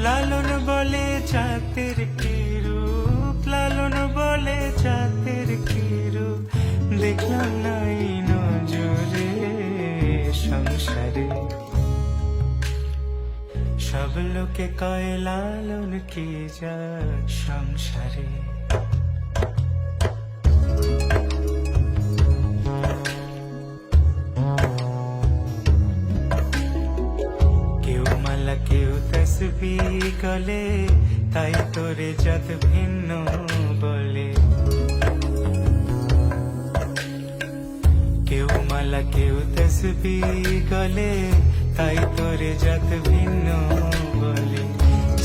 লালন বলে জাতের কি রূপ, লালন বলে জাতের কি রূপ, দেখলাম নাই নজরে সংসারে। সব লোকে কয় লালন কি জাত সংসারে। কেউ মালা কেউ তসবিহ গলে, তাই তোরে জাত ভিন্ন বলে। কেউ মালা কেউ তসবিহ গলে, তাই তোরে জাত ভিন্ন বলে।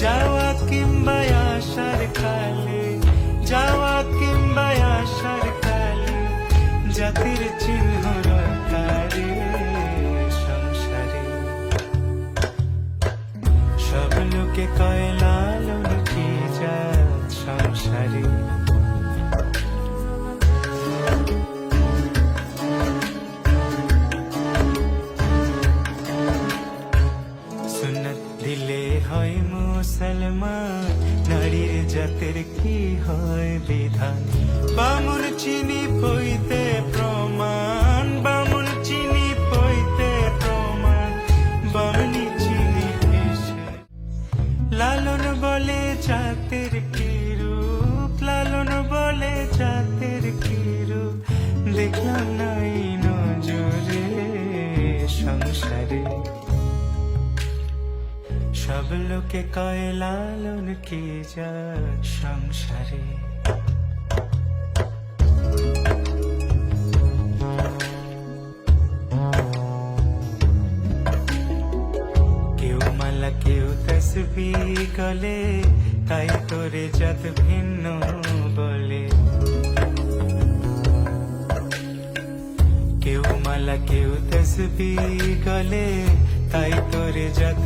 যাওয়া কিংবা আসার কালে, যাওয়া কিংবা আসার কালে, জাতির চিহ্ন রটারে সংসারে। সব লোকে কয় লালন কি জাত সংসারে। সুন্নত দিলে হয় মুসলমান, নারীর জাতের কি হয় বিধান। বামুন চিনি পইতে প্রমাণ, বামুন চিনি পইতে প্রমাণ, বামনি চিনি পেশে। লালন বলে জাতের কি রূপ, লালন বলে জাতের কি রূপ, দেখলাম নাই নজরে সংসারে। সব লোকে কয় লালন কি জাত সংসারে। কেউ মালা কেউ তসবিহ গলে, তাই তোরে জাত ভিন্ন বলে। কেউ মালা কেউ তসবিহ গলে, তাই তোরে জাত